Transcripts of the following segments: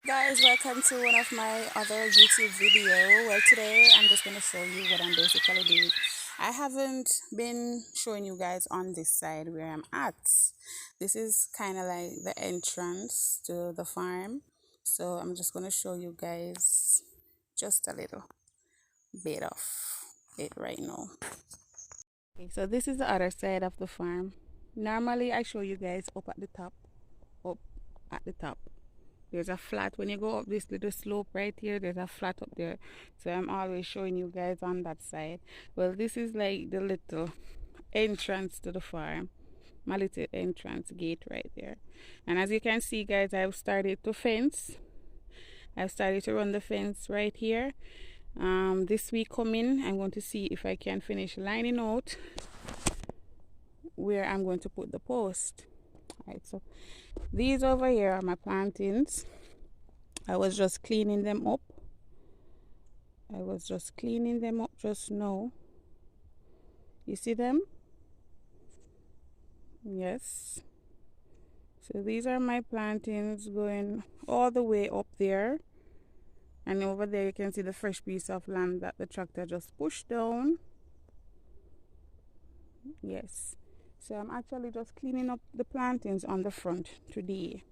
Guys, welcome to one of my other YouTube video. Well, today I'm just going to show you what I'm basically doing. I haven't been showing you guys on this side where I'm at. This is kind of like the entrance to the farm, so I'm just going to show you guys just a little bit of it right now. Okay, so this is the other side of the farm. Normally I show you guys up at the top, up at the top. There's a flat when you go up this little slope right here. There's a flat up there, so I'm always showing you guys on that side. Well, this is like the little entrance to the farm, my little entrance gate right there. And as you can see, guys, I've started to fence. I've started to run the fence right here. This week coming, I'm going to see if I can finish lining out where I'm going to put the post. Right, so these over here are my plantings. I was just cleaning them up. Just now. You see them? Yes. So these are my plantings going all the way up there. And over there you can see the fresh piece of land that the tractor just pushed down. Yes. So I'm actually just cleaning up the plantings on the front today.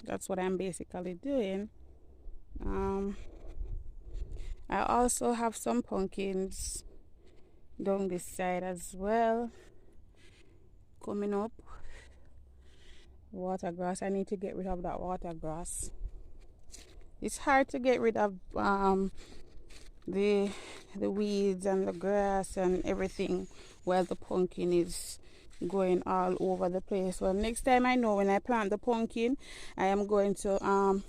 That's what I'm basically doing. I also have some pumpkins down this side as well coming up. Water grass, I need to get rid of that water grass. It's hard to get rid of the weeds and the grass and everything while the pumpkin is going all over the place. Well, next time I know when I plant the pumpkin, I am going to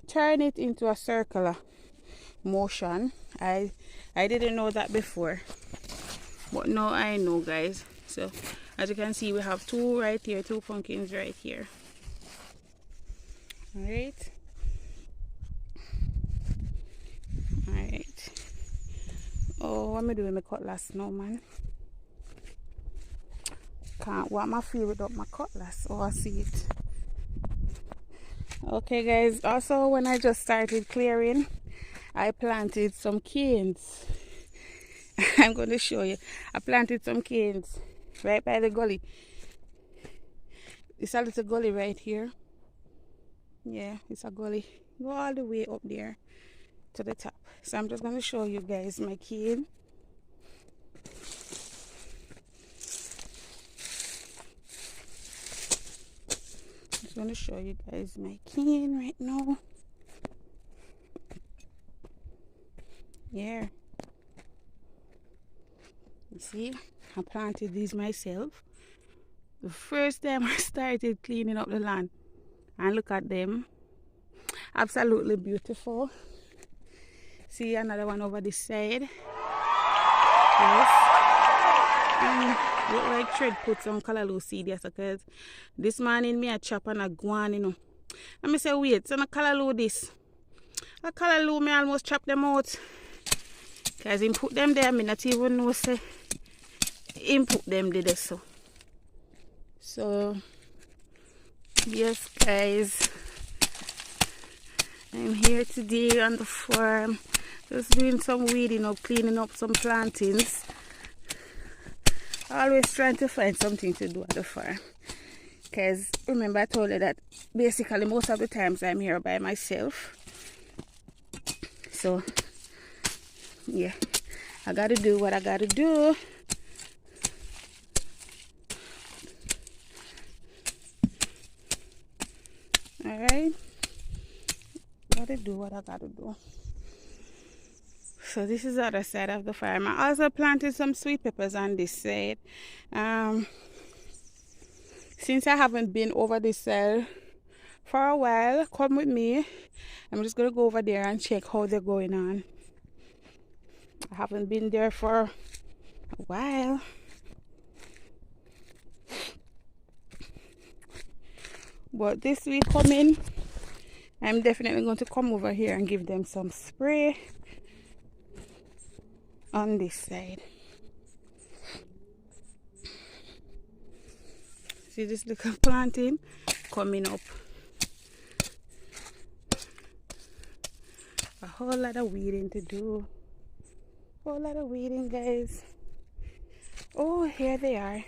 turn it into a circular motion. I didn't know that before, but now I know, guys. So as you can see, we have two right here, two pumpkins right here. All right. Oh, what am I doing with my cutlass now, man? Can't want my feel without my cutlass. Oh, I see it. Okay, guys, also when I just started clearing, I planted some canes. I'm going to show you. I planted some canes right by the gully. It's a little gully right here. Yeah, it's a gully. Go all the way up there to the top. So I'm just going to show you guys my cane. Just going to show you guys my cane right now. Yeah. You see, I planted these myself. The first time I started cleaning up the land, and look at them, absolutely beautiful. See another one over this side. Yes. And look like Tread put some callaloo seed yes, because this morning me a chop and a guan, you know. And me say wait, so no callaloo this. A callaloo me almost chop them out. Cause him put them there, me not even know say him put them there so. So yes, guys, I'm here today on the farm, just doing some weeding up, cleaning up some plantings. Always trying to find something to do at the farm, because remember I told you that basically most of the times I'm here by myself. So yeah, I gotta do what I gotta do. Alright, gotta do what I gotta do. So this is the other side of the farm. I also planted some sweet peppers on this side. Since I haven't been over this side for a while, come with me. I'm just gonna go over there and check how they're going on. I haven't been there for a while. But this week coming, I'm definitely going to come over here and give them some spray on this side. See this little planting coming up. A whole lot of weeding to do. Whole lot of weeding, guys. Oh, here they are.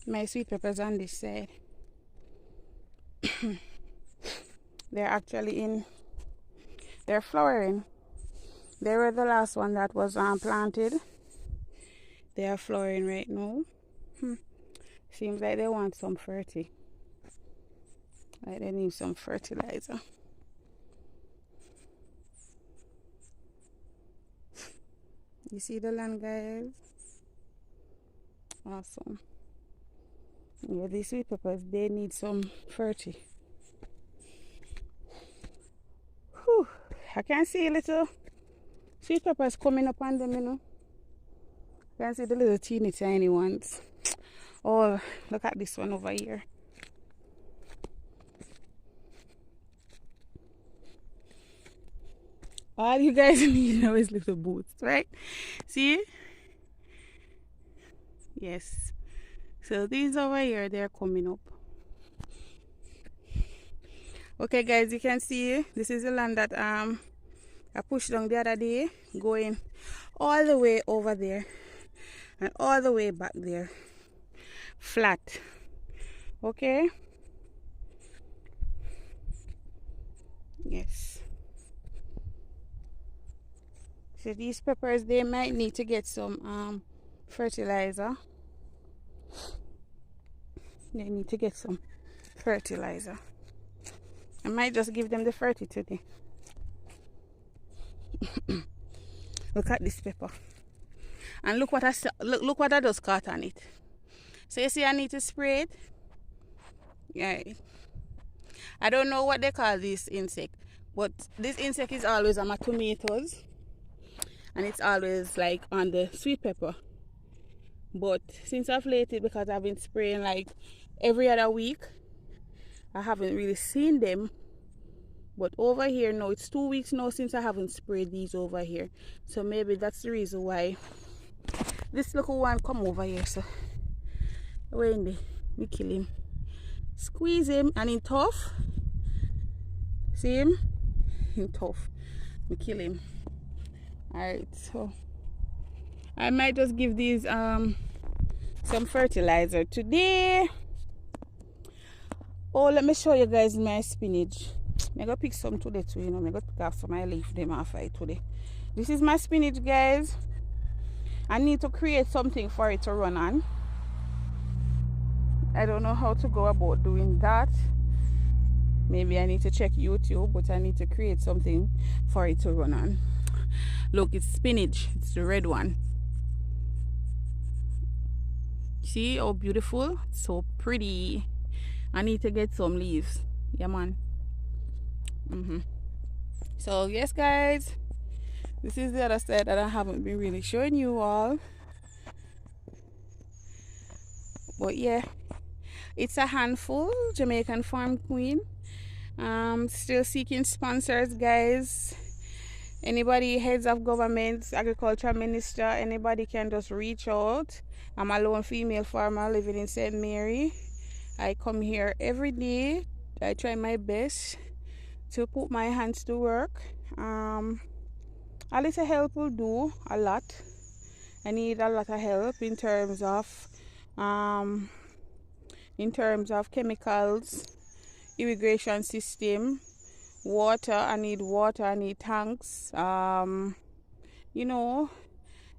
My sweet peppers on this side. They're actually in. They're flowering. They were the last one that was planted. They are flowering right now. Seems like they want some fertility. Like they need some fertilizer. You see the land, guys? Awesome. Yeah, these sweet peppers, they need some fertility. Whew. I can see little sweet peppers coming up on them, you know. I can see the little teeny tiny ones. Oh, look at this one over here. All you guys need now is little boots, right? See? Yes. So these over here, they're coming up. Okay, guys, you can see this is the land that I pushed down the other day, going all the way over there and all the way back there, flat. Okay. Yes. So these peppers, they might need to get some fertilizer. They need to get some fertilizer. I might just give them the fertilizer today. Look at this pepper, and look what I just caught on it. So you see, I need to spray it. Yeah. I don't know what they call this insect, but this insect is always on my tomatoes, and it's always like on the sweet pepper. But since I've late it, because I've been spraying like every other week, I haven't really seen them. But over here now, it's 2 weeks now since I haven't sprayed these over here. So maybe that's the reason why this little one come over here. So when we kill him, squeeze him, and in tough. See him? In tough. We kill him. Alright, so I might just give these some fertilizer today. Oh, let me show you guys my spinach. I'm gonna pick some today too, you know. I'm gonna pick off some, I leave them off today. This is my spinach, guys. I need to create something for it to run on. I don't know how to go about doing that. Maybe I need to check YouTube, but I need to create something for it to run on. Look, it's spinach. It's the red one. See how beautiful? So pretty. I need to get some leaves. Yeah, man. So yes, guys, this is the other side that I haven't been really showing you all. But yeah, it's a handful. Jamaican Farm Queen. Still seeking sponsors, guys. Anybody, heads of governments, agriculture minister, anybody can just reach out. I'm a lone female farmer living in St. Mary. I come here every day. I try my best to put my hands to work. A little help will do a lot. I need a lot of help in terms of chemicals, irrigation system, water. I need water. I need tanks. You know,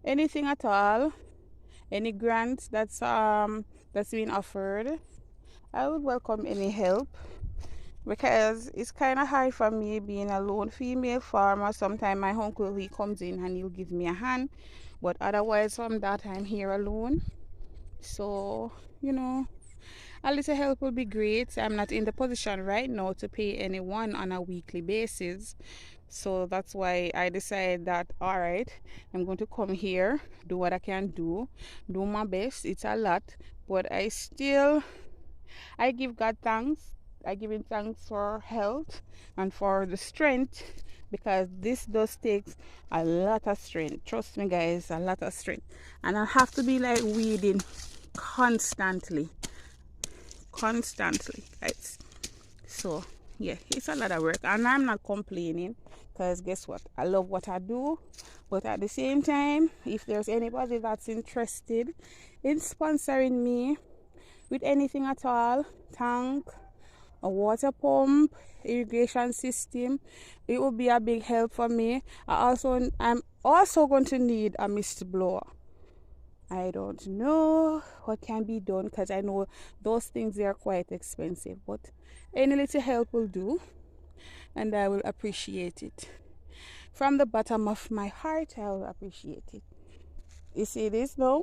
anything at all. Any grants that's being offered, I would welcome any help, because it's kind of hard for me being a lone female farmer. Sometimes my uncle, he comes in and he'll give me a hand, but otherwise from that I'm here alone. So, you know, a little help will be great. I'm not in the position right now to pay anyone on a weekly basis. So that's why I decided that, all right, I'm going to come here, do what I can do my best. It's a lot, but I give God thanks. I give him thanks for health and for the strength, because this does take a lot of strength. Trust me, guys, a lot of strength. And I have to be like weeding constantly, guys. So yeah, it's a lot of work, and I'm not complaining, because guess what, I love what I do. But at the same time, if there's anybody that's interested in sponsoring me with anything at all, tank, a water pump, irrigation system, it would be a big help for me. I'm also going to need a mist blower. I don't know what can be done, because I know those things, they are quite expensive, but any little help will do, and I will appreciate it. From the bottom of my heart, I will appreciate it. You see this now?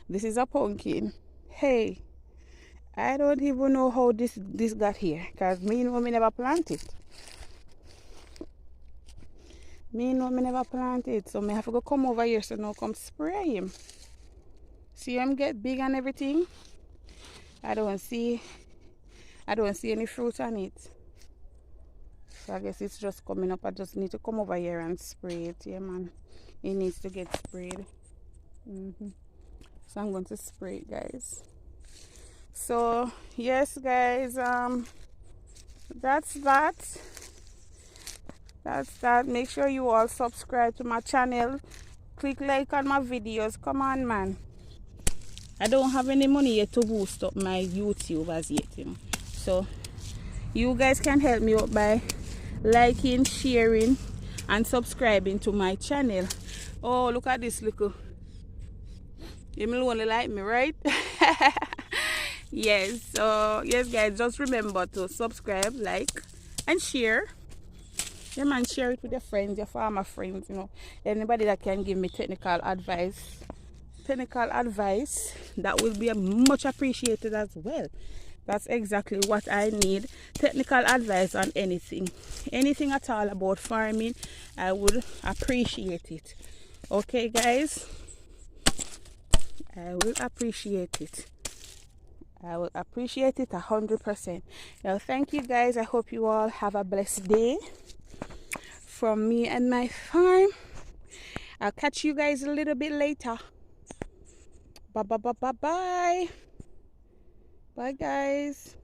This is a pumpkin. Hey, I don't even know how this got here, because me know me never plant it. Me know me never plant it, so me have to go come over here, so now come spray him. See him get big and everything? I don't see any fruit on it. So I guess it's just coming up. I just need to come over here and spray it. Yeah, man. It needs to get sprayed. So I'm going to spray it, guys. So yes, guys, that's that. Make sure you all subscribe to my channel. Click like on my videos. Come on, man. I don't have any money yet to boost up my YouTube as yet, you know. So you guys can help me out by liking, sharing, and subscribing to my channel. Oh, look at this little. You may only like me, right? Yes. So yes, guys, just remember to subscribe, like, and share. Yeah, man, share it with your friends, your farmer friends, you know, anybody that can give me technical advice, that will be much appreciated as well. That's exactly what I need. Technical advice on anything at all about farming, I would appreciate it. Okay, guys, I will appreciate it. I will appreciate it 100%. Now, thank you, guys. I hope you all have a blessed day from me and my farm. I'll catch you guys a little bit later. Bye, guys.